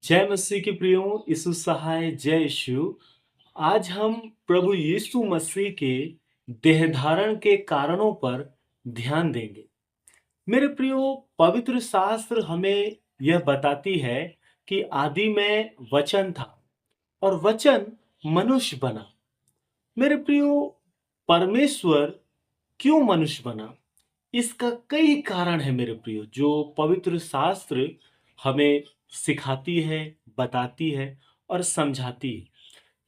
जय मसीह के प्रियो, यीशु सहाय, जय यीशु। आज हम प्रभु यीशु मसीह के देह धारण के कारणों पर ध्यान देंगे। मेरे प्रियो, पवित्र शास्त्र हमें यह बताती है कि आदि में वचन था और वचन मनुष्य बना। मेरे प्रियो, परमेश्वर क्यों मनुष्य बना? इसका कई कारण है मेरे प्रियो, जो पवित्र शास्त्र हमें सिखाती है, बताती है और समझाती है।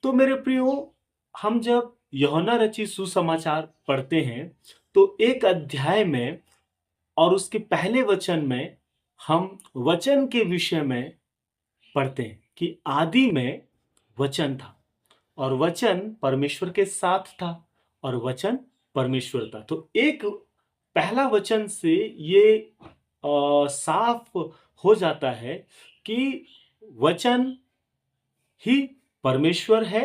तो मेरे प्रियो, हम जब यूहन्ना रचित सुसमाचार पढ़ते हैं तो एक अध्याय में और उसके पहले वचन में हम वचन के विषय में पढ़ते हैं कि आदि में वचन था और वचन परमेश्वर के साथ था और वचन परमेश्वर था। तो एक पहला वचन से ये साफ हो जाता है कि वचन ही परमेश्वर है।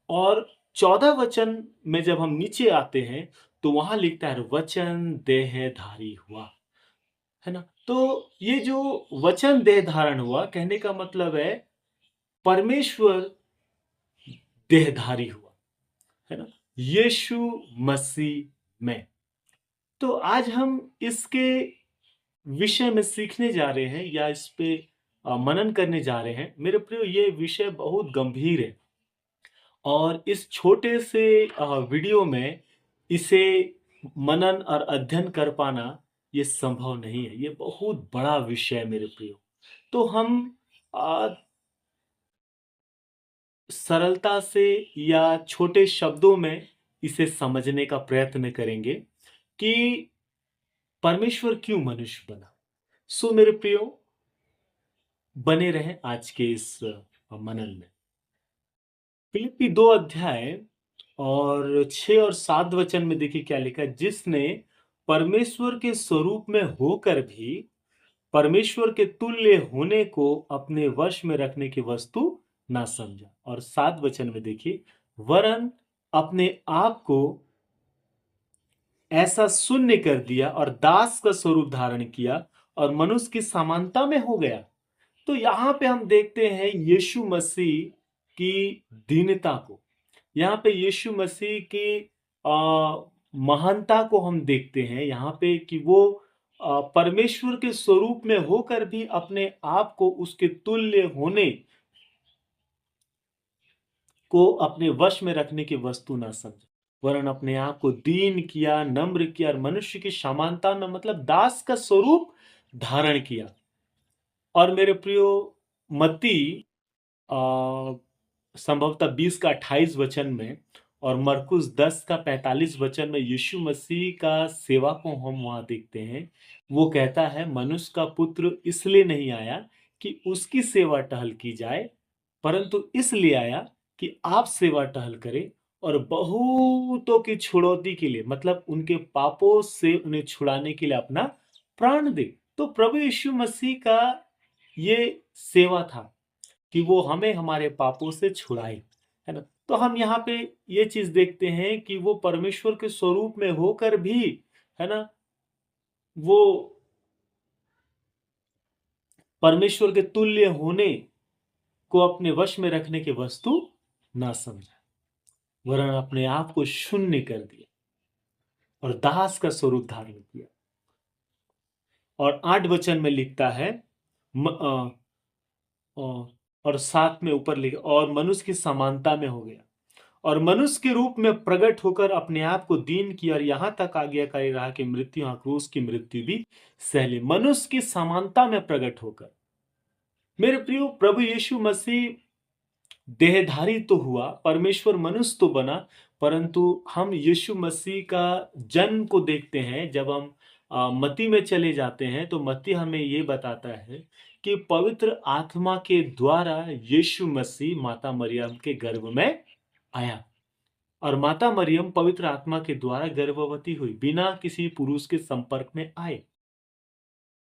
और 14 वचन में जब हम नीचे आते हैं तो वहां लिखता है वचन देहधारी हुआ, है ना। तो ये जो वचन देह धारण हुआ, कहने का मतलब है परमेश्वर देहधारी हुआ, है ना, यीशु मसीह में। तो आज हम इसके विषय में सीखने जा रहे हैं या इस पे मनन करने जा रहे हैं। मेरे प्रियो, ये विषय बहुत गंभीर है और इस छोटे से वीडियो में इसे मनन और अध्ययन कर पाना ये संभव नहीं है। ये बहुत बड़ा विषय है मेरे प्रियो। तो हम अ, सरलता से या छोटे शब्दों में इसे समझने का प्रयत्न करेंगे कि परमेश्वर क्यों मनुष्य बना। सो मेरे प्रियो, बने रहें आज के इस मनन में। फिलिप्पी 2 अध्याय और 6 और 7 वचन में देखिए क्या लिखा है। जिसने परमेश्वर के स्वरूप में होकर भी परमेश्वर के तुल्य होने को अपने वश में रखने की वस्तु ना समझा। और 7 वचन में देखिए, वरन अपने आप को ऐसा शून्य कर दिया और दास का स्वरूप धारण किया और मनुष्य की समानता में हो गया। तो यहां पे हम देखते हैं यीशु मसीह की दीनता को। यहाँ पे यीशु मसीह की महानता को हम देखते हैं यहाँ पे कि वो परमेश्वर के स्वरूप में होकर भी अपने आप को उसके तुल्य होने को अपने वश में रखने की वस्तु ना समझे, वरन अपने आप को दीन किया, नम्र किया और मनुष्य की समानता में मतलब दास का स्वरूप धारण किया। और मेरे प्रियो, मत्ती संभवतः 20 का 28 वचन में और मरकुस 10 का 45 वचन में यीशु मसीह का सेवा को हम वहां देखते हैं। वो कहता है, मनुष्य का पुत्र इसलिए नहीं आया कि उसकी सेवा टहल की जाए, परंतु इसलिए आया कि आप सेवा टहल करें और बहुतों की छुड़ौती के लिए, मतलब उनके पापों से उन्हें छुड़ाने के लिए अपना प्राण दे। तो प्रभु यीशु मसीह का ये सेवा था कि वो हमें हमारे पापों से छुड़ाए, है ना। तो हम यहाँ पे ये चीज देखते हैं कि वो परमेश्वर के स्वरूप में होकर भी, है ना, वो परमेश्वर के तुल्य होने को अपने वश में रखने की वस्तु ना समझा, वरन अपने आप को शून्य कर दिया और दास का स्वरूप धारण किया। और 8 वचन में लिखता है और 7 में ऊपर लिखा, और मनुष्य की समानता में हो गया और मनुष्य के रूप में प्रकट होकर अपने आप को दीन किया और यहां तक आज्ञाकारी रहा कि मृत्यु, हाँ, क्रूस की मृत्यु भी सह ली। मनुष्य की समानता में प्रकट होकर। मेरे प्रियो, प्रभु यीशु मसीह देहधारी तो हुआ, परमेश्वर मनुष्य तो बना, परंतु हम यीशु मसीह का जन्म को देखते हैं। जब हम मत्ती में चले जाते हैं तो मत्ती हमें ये बताता है कि पवित्र आत्मा के द्वारा यीशु मसीह माता मरियम के गर्भ में आया और माता मरियम पवित्र आत्मा के द्वारा गर्भवती हुई, बिना किसी पुरुष के संपर्क में आए।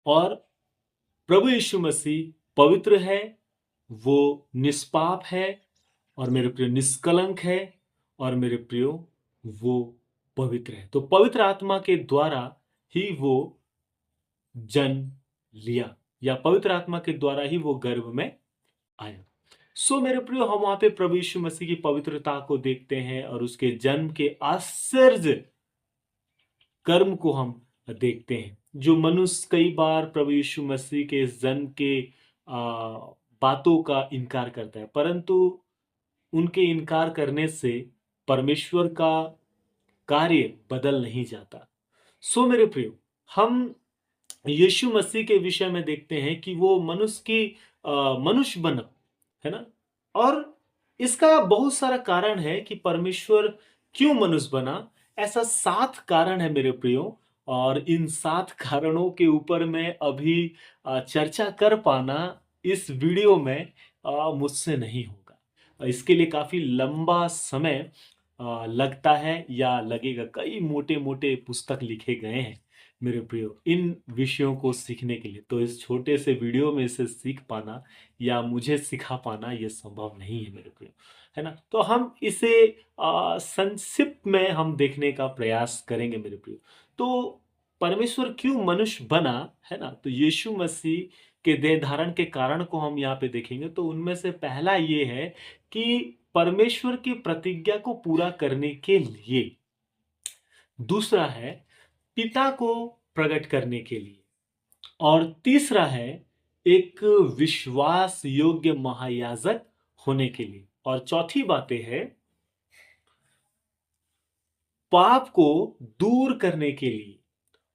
और प्रभु यीशु मसीह पवित्र है, वो निष्पाप है और मेरे प्रियो निष्कलंक है और मेरे प्रियो वो पवित्र है। तो पवित्र आत्मा के द्वारा ही वो जन्म लिया या पवित्र आत्मा के द्वारा ही वो गर्भ में आया। सो मेरे प्रियो, हम वहां पे प्रभु यीशु मसीह की पवित्रता को देखते हैं और उसके जन्म के आश्चर्य कर्म को हम देखते हैं। जो मनुष्य कई बार प्रभु यीशु मसीह के इस जन्म के बातों का इनकार करता है, परंतु उनके इनकार करने से परमेश्वर का कार्य बदल नहीं जाता। सो मेरे प्रियो, हम यीशु मसीह के विषय में देखते हैं कि वो मनुष्य बना, है ना? और इसका बहुत सारा कारण है कि परमेश्वर क्यों मनुष्य बना। ऐसा 7 कारण है मेरे प्रियो, और इन 7 कारणों के ऊपर मैं अभी चर्चा कर पाना इस वीडियो में मुझसे नहीं होगा। इसके लिए काफ़ी लंबा समय लगता है या लगेगा। कई मोटे-मोटे पुस्तक लिखे गए हैं मेरे प्रियो इन विषयों को सीखने के लिए। तो इस छोटे से वीडियो में इसे सीख पाना या मुझे सिखा पाना ये संभव नहीं है मेरे प्रियो, है ना? तो हम इसे संक्षिप्त में हम देखने का प्रयास करेंगे मेरे प्रियो। तो परमेश्वर क्यों मनुष्य बना, है ना? तो यीशु मसीह के देह धारण के कारण को हम यहाँ पे देखेंगे। तो उनमें से पहला ये है कि परमेश्वर की प्रतिज्ञा को पूरा करने के लिए। दूसरा है पिता को प्रकट करने के लिए। और तीसरा है एक विश्वास योग्य महायाजक होने के लिए। और चौथी बातें है पाप को दूर करने के लिए।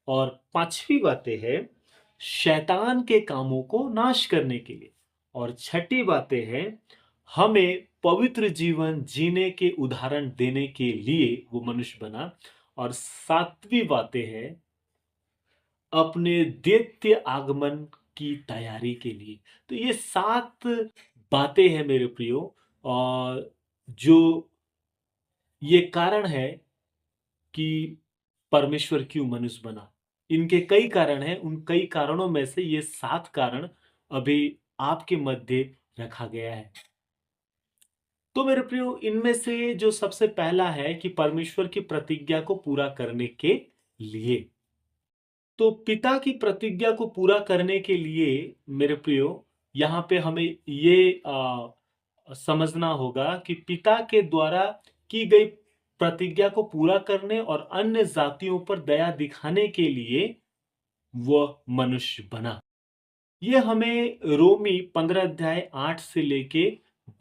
और पांचवी बातें है शैतान के कामों को नाश करने के लिए। और छठी बातें है हमें पवित्र जीवन जीने के उदाहरण देने के लिए वो मनुष्य बना। और सातवीं बातें है अपने द्वितीय आगमन की तैयारी के लिए। तो ये 7 बातें हैं मेरे प्रियो, और जो ये कारण है कि परमेश्वर क्यों मनुष्य बना। इनके कई कारण हैं, उन कई कारणों में से ये 7 कारण अभी आपके मध्य रखा गया है। तो मेरे प्रियो, इनमें से जो सबसे पहला है कि परमेश्वर की प्रतिज्ञा को पूरा करने के लिए। तो पिता की प्रतिज्ञा को पूरा करने के लिए मेरे प्रियो, यहाँ पे हमें ये समझना होगा कि पिता के द्वारा की गई प्रतिज्ञा को पूरा करने और अन्य जातियों पर दया दिखाने के लिए वह मनुष्य बना। ये हमें रोमी 15 अध्याय 8 से लेके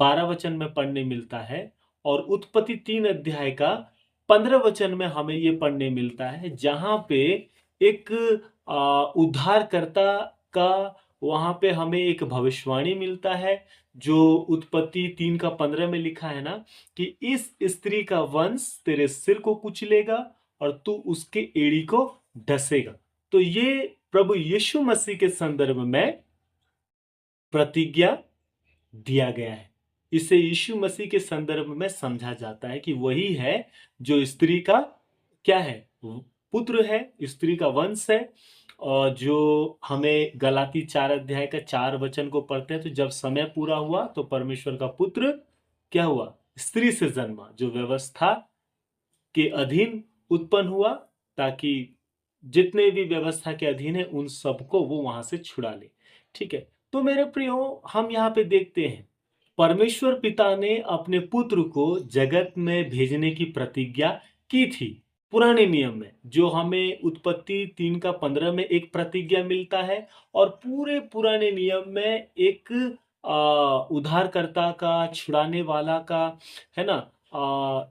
12 वचन में पढ़ने मिलता है। और उत्पत्ति 3 अध्याय का 15 वचन में हमें ये पढ़ने मिलता है, जहां पे एक उद्धारकर्ता का वहां पे हमें एक भविष्यवाणी मिलता है, जो उत्पत्ति 3 का 15 में लिखा है ना, कि इस स्त्री का वंश तेरे सिर को कुचलेगा और तू उसके एड़ी को डसेगा। तो ये प्रभु यीशु मसीह के संदर्भ में प्रतिज्ञा दिया गया है। इसे यीशु मसीह के संदर्भ में समझा जाता है कि वही है जो स्त्री का क्या है, पुत्र है, स्त्री का वंश है। और जो हमें गलाती 4 अध्याय का 4 वचन को पढ़ते हैं, तो जब समय पूरा हुआ तो परमेश्वर का पुत्र क्या हुआ, स्त्री से जन्मा, जो व्यवस्था के अधीन उत्पन्न हुआ, ताकि जितने भी व्यवस्था के अधीन है उन सबको वो वहां से छुड़ा ले। ठीक है। तो मेरे प्रियो, हम यहाँ पे देखते हैं परमेश्वर पिता ने अपने पुत्र को जगत में भेजने की प्रतिज्ञा की थी पुराने नियम में, जो हमें उत्पत्ति 3 का 15 में एक प्रतिज्ञा मिलता है। और पूरे पुराने नियम में एक उद्धारकर्ता का, छुड़ाने वाला का, है ना,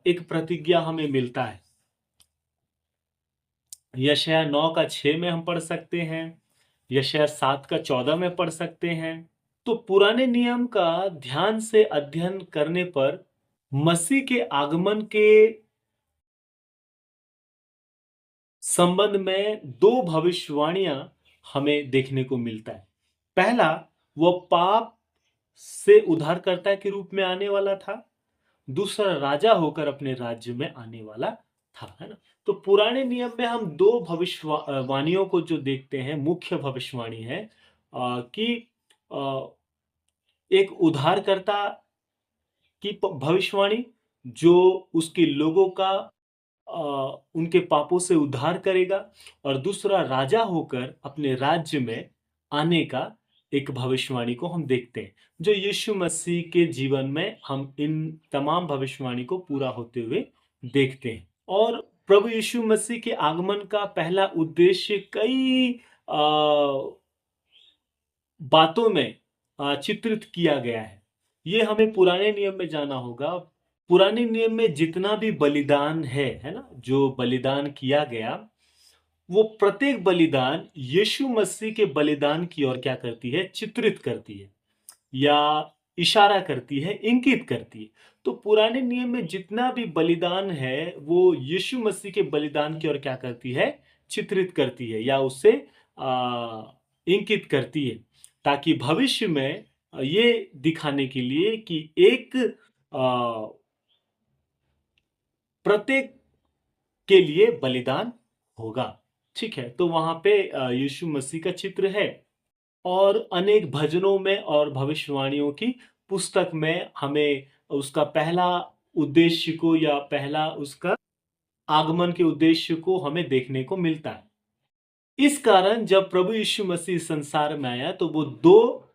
एक प्रतिज्ञा हमें मिलता है। यशायाह 9 का 6 में हम पढ़ सकते हैं, यशायाह 7 का 14 में पढ़ सकते हैं। तो पुराने नियम का ध्यान से अध्ययन करने पर मसीह के आगमन के संबंध में 2 भविष्यवाणियां हमें देखने को मिलता है। पहला, वह पाप से उद्धारकर्ता के रूप में आने वाला था। दूसरा, राजा होकर अपने राज्य में आने वाला था, है ना। तो पुराने नियम में हम 2 भविष्यवाणियों को जो देखते हैं, मुख्य भविष्यवाणी है कि एक उद्धारकर्ता की भविष्यवाणी, जो उसके लोगों का उनके पापों से उद्धार करेगा। और दूसरा, राजा होकर अपने राज्य में आने का एक भविष्यवाणी को हम देखते हैं जो यीशु मसीह के जीवन में हम इन तमाम भविष्यवाणी को पूरा होते हुए देखते हैं। और प्रभु यीशु मसीह के आगमन का पहला उद्देश्य कई बातों में चित्रित किया गया है। ये हमें पुराने नियम में जाना होगा। पुराने नियम में जितना भी बलिदान है ना? जो बलिदान किया गया, वो प्रत्येक बलिदान यीशु मसीह के बलिदान की ओर क्या करती है? चित्रित करती है या इशारा करती है, इंगित करती है। तो पुराने नियम में जितना भी बलिदान है, वो यीशु मसीह के बलिदान की ओर क्या करती है? चित्रित करती है या उससे इंगित करती है, ताकि भविष्य में ये दिखाने के लिए कि एक प्रत्येक के लिए बलिदान होगा। ठीक है? तो वहाँ पे यीशु मसीह का चित्र है और अनेक भजनों में और भविष्यवाणियों की पुस्तक में हमें उसका पहला उद्देश्य को या पहला उसका आगमन के उद्देश्य को हमें देखने को मिलता है। इस कारण जब प्रभु यीशु मसीह संसार में आया तो वो दो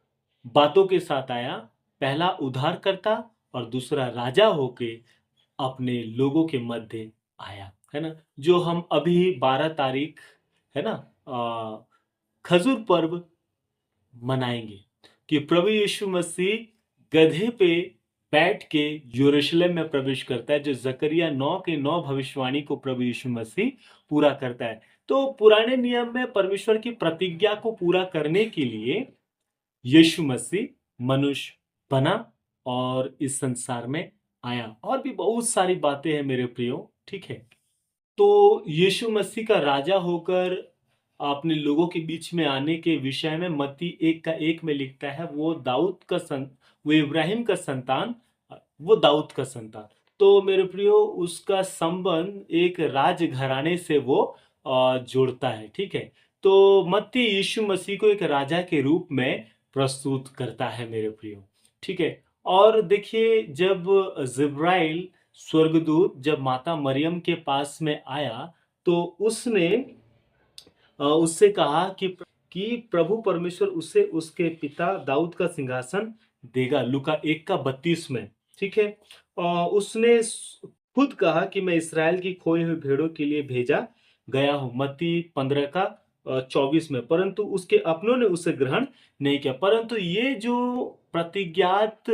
बातों के साथ आया। पहला उद्धारकर्ता और दूसरा राजा होके अपने लोगों के मध्य आया, है ना? जो हम अभी 12 तारीख, है ना, खजूर पर्व मनाएंगे कि प्रभु यीशु मसीह गधे पे बैठ के यरूशलेम में प्रवेश करता है, जो जकरिया 9 के 9 भविष्यवाणी को प्रभु यीशु मसीह पूरा करता है। तो पुराने नियम में परमेश्वर की प्रतिज्ञा को पूरा करने के लिए यीशु मसीह मनुष्य बना और इस संसार में आया। और भी बहुत सारी बातें हैं मेरे प्रियो, ठीक है? तो यीशु मसीह का राजा होकर अपने लोगों के बीच में आने के विषय में मत्ती 1:1 में लिखता है, वो इब्राहिम का संतान, वो दाऊद का संतान। तो मेरे प्रियो, उसका संबंध एक राजघराने से वो जोड़ता है, ठीक है? तो मत्ती यीशु मसीह को एक राजा के रूप में प्रस्तुत करता है मेरे प्रियो, ठीक है? और देखिए, जब जिब्राइल स्वर्गदूत जब माता मरियम के पास में आया, तो उसने उससे कहा कि प्रभु परमेश्वर उसे उसके पिता दाऊद का सिंहासन देगा। लूका 1:32 में, ठीक है? उसने खुद कहा कि मैं इसराइल की खोई हुई भेड़ों के लिए भेजा गया हूँ, मत्ती 15:24 में। परंतु उसके अपनों ने उसे ग्रहण नहीं किया। परंतु ये जो प्रतिज्ञात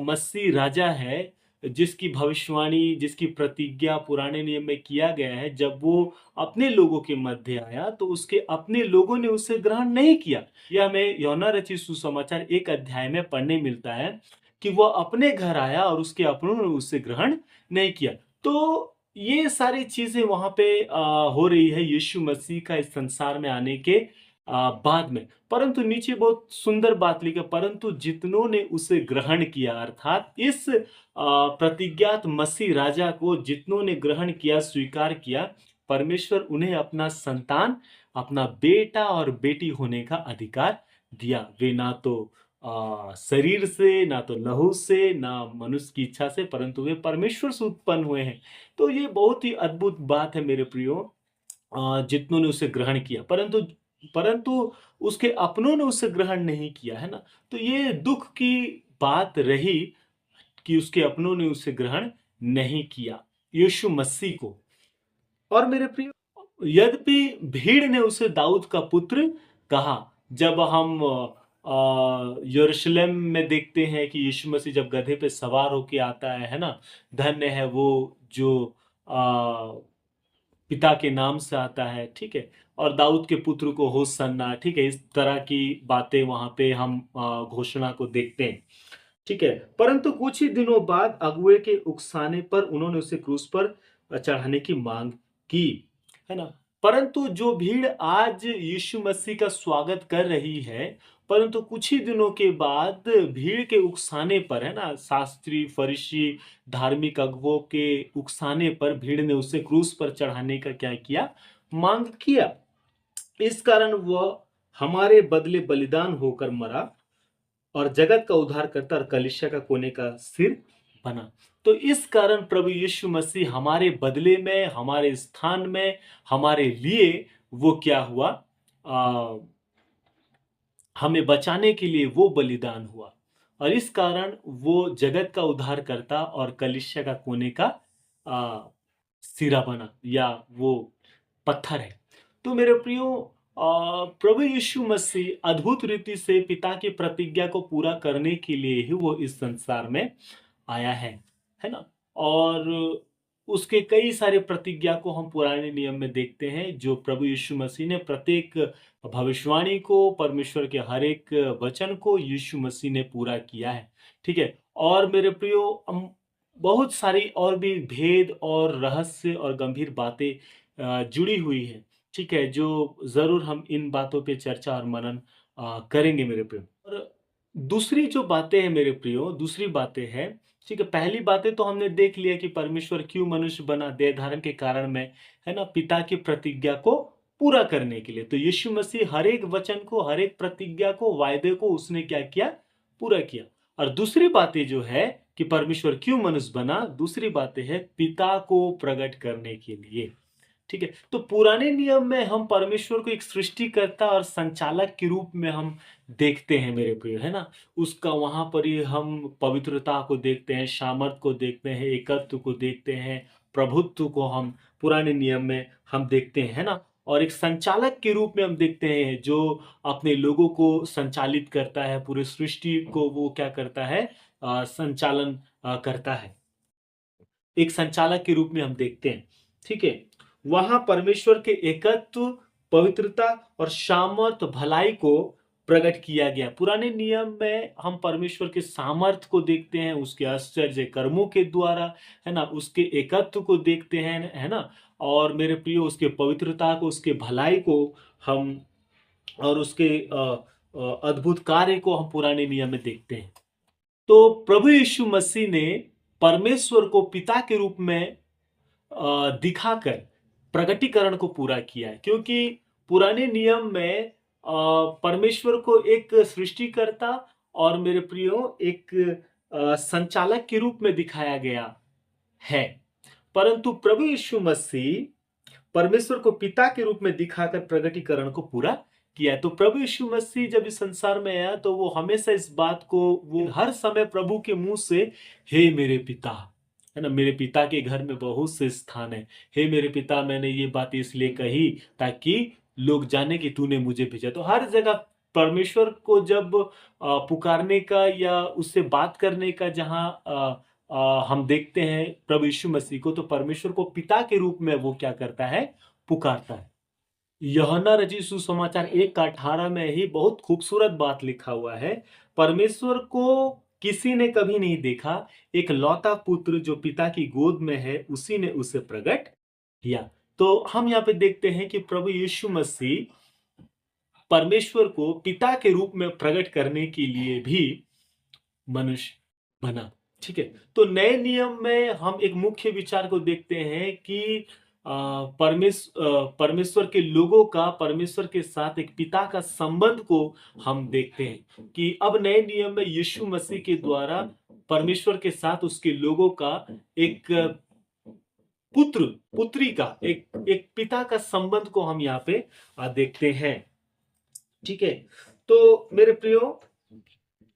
मसीह राजा है, जिसकी भविष्यवाणी, जिसकी प्रतिज्ञा पुराने नियम में किया गया है, जब वो अपने लोगों के मध्य आया तो उसके अपने लोगों ने उसे ग्रहण नहीं किया। यह हमें यूहन्ना रचित सुसमाचार 1 अध्याय में पढ़ने मिलता है कि वह अपने घर आया और उसके अपनों ने उसे ग्रहण नहीं किया। तो ये सारी चीजें वहां पे हो रही है यीशु मसीह का इस संसार में आने के बाद में। परंतु नीचे बहुत सुंदर बात लिखा, परंतु जितनों ने उसे ग्रहण किया, अर्थात इस प्रतिज्ञात मसीह राजा को जितनों ने ग्रहण किया, स्वीकार किया, परमेश्वर उन्हें अपना संतान, अपना बेटा और बेटी होने का अधिकार दिया। वे ना तो शरीर से, ना तो लहू से, ना मनुष्य की इच्छा से, परंतु वे परमेश्वर से उत्पन्न हुए हैं। तो ये बहुत ही अद्भुत बात है मेरे प्रियो। जितनों ने उसे ग्रहण किया, परंतु परंतु उसके अपनों ने उसे ग्रहण नहीं किया, है ना? तो ये दुख की बात रही कि उसके अपनों ने उसे ग्रहण नहीं किया, यीशु मसीह को। और मेरे प्रिय, यद्यपि भीड़ ने उसे दाऊद का पुत्र कहा। जब हम यरूशलेम में देखते हैं कि यीशु मसीह जब गधे पे सवार होके आता है ना? धन्य है वो जो पिता के नाम से आता है, ठीक है? और दाऊद के पुत्र को होसन्ना, ठीक है? इस तरह की बातें वहां पे हम घोषणा को देखते हैं, ठीक है? परंतु कुछ ही दिनों बाद अगुए के उकसाने पर उन्होंने उसे क्रूस पर चढ़ाने की मांग की, है ना? परंतु जो भीड़ आज यीशु मसीह का स्वागत कर रही है, परंतु कुछ ही दिनों के बाद भीड़ के उकसाने पर, है ना, शास्त्री, फरीसी, धार्मिक अगुवों के उकसाने पर भीड़ ने उसे क्रूस पर चढ़ाने का क्या किया? मांग किया। इस कारण वह हमारे बदले बलिदान होकर मरा और जगत का उद्धार करता और कलीसिया का कोने का सिर बना। तो इस कारण प्रभु यीशु मसीह हमारे बदले में, हमारे स्थान में, हमारे लिए वो क्या हुआ? हमें बचाने के लिए वो बलिदान हुआ और इस कारण वो जगत का उद्धारकर्ता और कलीसिया का कोने का आ, सिरा बना या वो पत्थर है। तो मेरे प्रियो, प्रभु यीशु मसीह अद्भुत रीति से पिता की प्रतिज्ञा को पूरा करने के लिए ही वो इस संसार में आया है ना? और उसके कई सारे प्रतिज्ञा को हम पुराने नियम में देखते हैं, जो प्रभु यीशु मसीह ने प्रत्येक भविष्यवाणी को, परमेश्वर के हर एक वचन को यीशु मसीह ने पूरा किया है। ठीक है? और मेरे प्रियो, बहुत सारी और भी भेद और रहस्य और गंभीर बातें जुड़ी हुई है। ठीक है? जो ज़रूर हम इन बातों पे चर्चा और मनन करेंगे मेरे प्रियो। और दूसरी जो बातें हैं मेरे प्रियो, दूसरी बातें हैं, ठीक है? पहली बातें तो हमने देख लिया कि परमेश्वर क्यों मनुष्य बना, देह धारण के कारण में, है ना? पिता की प्रतिज्ञा को पूरा करने के लिए। तो यीशु मसीह हर एक वचन को, हर एक प्रतिज्ञा को, वायदे को उसने क्या किया? पूरा किया। और दूसरी बातें जो है कि परमेश्वर क्यों मनुष्य बना, दूसरी बातें है पिता को प्रकट करने के लिए। ठीक है? तो पुराने नियम में हम परमेश्वर को एक सृष्टिकर्ता और संचालक के रूप में हम देखते हैं मेरे प्रिय, है ना? उसका वहाँ पर ही हम पवित्रता को देखते हैं, सामर्थ को देखते हैं, एकत्व को देखते हैं, प्रभुत्व को हम पुराने नियम में हम देखते हैं, है ना? और एक संचालक के रूप में हम देखते हैं जो अपने लोगों को संचालित करता है, पूरे सृष्टि को वो क्या करता है? संचालन करता है। एक संचालक के रूप में हम देखते हैं। ठीक है? वहां परमेश्वर के एकत्व, पवित्रता और सामर्थ, भलाई को प्रकट किया गया। पुराने नियम में हम परमेश्वर के सामर्थ को देखते हैं, उसके आश्चर्य कर्मों के द्वारा, है ना? उसके एकत्व को देखते हैं, है ना? और मेरे प्रियो, उसके पवित्रता को, उसके भलाई को हम, और उसके अद्भुत कार्य को हम पुराने नियम में देखते हैं। तो प्रभु यीशु मसीह ने परमेश्वर को पिता के रूप में दिखाकर प्रकटीकरण को पूरा किया है, क्योंकि पुराने नियम में परमेश्वर को एक सृष्टिकर्ता और मेरे प्रियो एक संचालक के रूप में दिखाया गया है। परंतु प्रभु यीशु मसीह परमेश्वर को पिता के रूप में दिखाकर प्रकटीकरण को पूरा किया। तो प्रभु यीशु मसीह जब इस संसार में आया तो वो हमेशा इस बात को, वो हर समय प्रभु के मुंह से, हे मेरे पिता, है ना? मेरे पिता के घर में बहुत से स्थान है। हे मेरे पिता, मैंने ये बात इसलिए कही ताकि लोग जाने कि तूने मुझे भेजा। तो हर जगह परमेश्वर को जब पुकारने का या उससे बात करने का जहाँ हम देखते हैं प्रभु यीशु मसीह को, तो परमेश्वर को पिता के रूप में वो क्या करता है? पुकारता है। यूहन्ना रचित सुसमाचार 1:18 में ही बहुत खूबसूरत बात लिखा हुआ है। परमेश्वर को किसी ने कभी नहीं देखा, एक लौता पुत्र जो पिता की गोद में है, उसी ने उसे प्रकट किया। तो हम यहाँ पे देखते हैं कि प्रभु यीशु मसीह परमेश्वर को पिता के रूप में प्रकट करने के लिए भी मनुष्य बना। ठीक है? तो नए नियम में हम एक मुख्य विचार को देखते हैं कि परमेश्वर के लोगों का परमेश्वर के साथ एक पिता का संबंध को हम देखते हैं कि अब नए नियम में यीशु मसीह के द्वारा परमेश्वर के साथ उसके लोगों का एक पुत्र पुत्री का एक एक पिता का संबंध को हम यहाँ पे देखते हैं। ठीक है? तो मेरे प्रियो,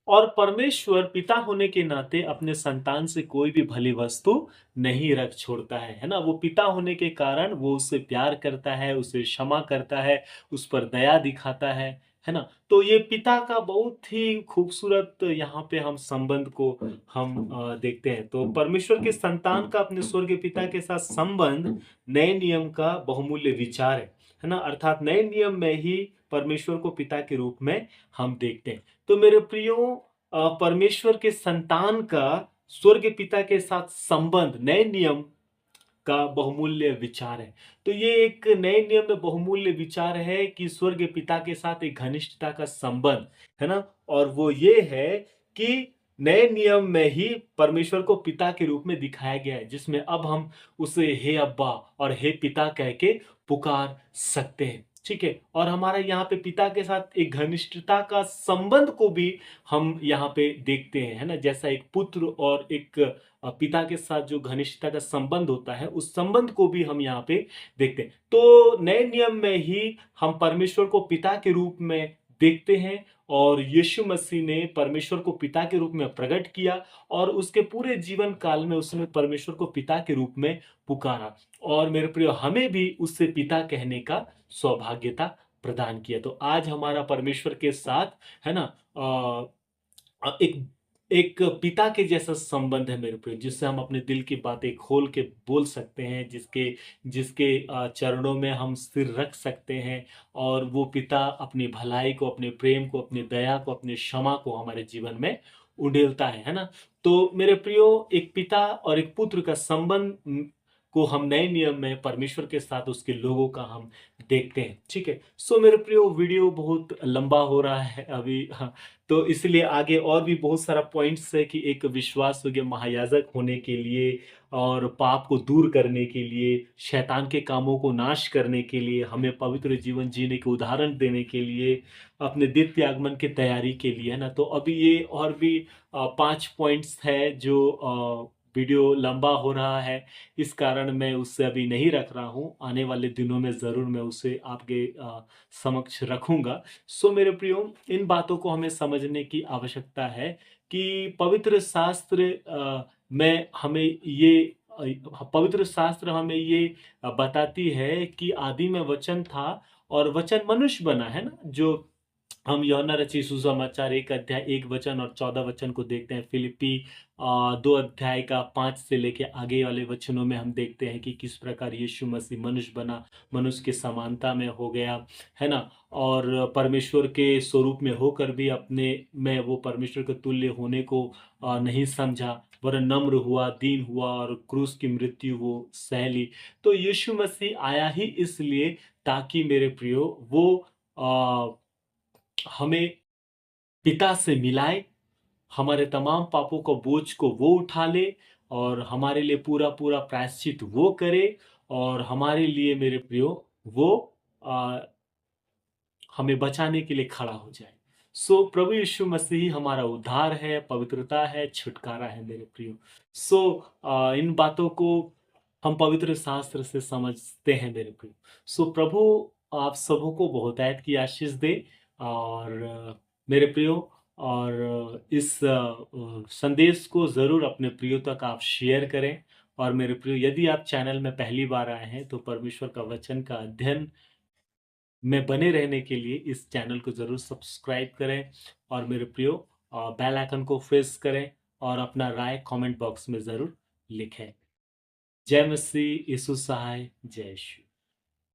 और परमेश्वर पिता होने के नाते अपने संतान से कोई भी भली वस्तु नहीं रख छोड़ता है ना? वो पिता होने के कारण वो उससे प्यार करता है, उसे क्षमा करता है, उस पर दया दिखाता है ना? तो ये पिता का बहुत ही खूबसूरत यहाँ पे हम संबंध को हम देखते हैं। तो परमेश्वर के संतान का अपने स्वर्गीय पिता के साथ संबंध नए नियम का बहुमूल्य विचार है ना? अर्थात नए नियम में ही परमेश्वर को पिता के रूप में हम देखते हैं। तो मेरे प्रियो, परमेश्वर के संतान का स्वर्ग पिता के साथ संबंध नए नियम का बहुमूल्य विचार है। तो ये एक नए नियम में बहुमूल्य विचार है कि स्वर्ग पिता के साथ एक घनिष्ठता का संबंध, है ना? और वो ये है कि नए नियम में ही परमेश्वर को पिता के रूप में दिखाया गया है, जिसमें अब हम उसे हे अब्बा और हे पिता कह के पुकार सकते हैं। ठीक है? और हमारा यहाँ पे पिता के साथ एक घनिष्ठता का संबंध को भी हम यहाँ पे देखते हैं, है ना? जैसा एक पुत्र और एक पिता के साथ जो घनिष्ठता का संबंध होता है, उस संबंध को भी हम यहाँ पे देखते हैं। तो नए नियम में ही हम परमेश्वर को पिता के रूप में देखते हैं। और यीशु मसीह ने परमेश्वर को पिता के रूप में प्रकट किया और उसके पूरे जीवन काल में उसने परमेश्वर को पिता के रूप में पुकारा। और मेरे प्रिय, हमें भी उससे पिता कहने का सौभाग्यता प्रदान किया। तो आज हमारा परमेश्वर के साथ, है ना, एक एक पिता के जैसा संबंध है मेरे प्रिय, जिससे हम अपने दिल की बातें खोल के बोल सकते हैं, जिसके जिसके चरणों में हम सिर रख सकते हैं। और वो पिता अपनी भलाई को, अपने प्रेम को, अपनी दया को, अपने क्षमा को हमारे जीवन में उंडेलता है ना। तो मेरे प्रियो, एक पिता और एक पुत्र का संबंध को हम नए नियम में परमेश्वर के साथ उसके लोगों का हम देखते हैं। ठीक है। सो मेरे प्रियो, वीडियो बहुत लंबा हो रहा है अभी, हाँ, तो इसलिए आगे और भी बहुत सारा पॉइंट्स है कि एक विश्वास योग्य महायाजक होने के लिए और पाप को दूर करने के लिए, शैतान के कामों को नाश करने के लिए, हमें पवित्र जीवन जीने के उदाहरण देने के लिए, अपने द्वितीय आगमन की तैयारी के लिए, है ना। तो अभी ये और भी 5 पॉइंट्स है जो वीडियो लंबा हो रहा है, इस कारण मैं उससे अभी नहीं रख रहा हूँ। आने वाले दिनों में ज़रूर मैं उसे आपके समक्ष रखूँगा। सो मेरे प्रियो, इन बातों को हमें समझने की आवश्यकता है कि पवित्र शास्त्र हमें ये बताती है कि आदि में वचन था और वचन मनुष्य बना, है ना। जो हम यूहन्ना रचित सुसमाचार 1 अध्याय 1 वचन और 14 वचन को देखते हैं। फिलिप्पी 2 अध्याय का 5 से लेके आगे वाले वचनों में हम देखते हैं कि किस प्रकार यीशु मसीह मनुष्य बना, मनुष्य की समानता में हो गया, है ना। और परमेश्वर के स्वरूप में होकर भी अपने में वो परमेश्वर के तुल्य होने को नहीं समझा, वरन नम्र हुआ, दीन हुआ और क्रूस की मृत्यु वो सह ली। तो यीशु मसीह आया ही इसलिए ताकि मेरे प्रियो वो हमें पिता से मिलाए, हमारे तमाम पापों का बोझ को वो उठा ले और हमारे लिए पूरा-पूरा प्रायश्चित वो करे और हमारे लिए मेरे प्रियो वो अ, हमें बचाने के लिए खड़ा हो जाए। सो प्रभु यीशु मसीह हमारा उद्धार है, पवित्रता है, छुटकारा है मेरे प्रियो। सो इन बातों को हम पवित्र शास्त्र से समझते हैं मेरे प्रियो। सो प्रभु आप सबों को बहुतायत की आशीष दे। और मेरे प्रियो, और इस संदेश को ज़रूर अपने प्रियो तक आप शेयर करें। और मेरे प्रियो, यदि आप चैनल में पहली बार आए हैं तो परमेश्वर का वचन का अध्ययन में बने रहने के लिए इस चैनल को ज़रूर सब्सक्राइब करें। और मेरे प्रियो, बेल आइकन को प्रेस करें और अपना राय कमेंट बॉक्स में ज़रूर लिखें। जय मसीह, यीशु सहाय, जय यीशु।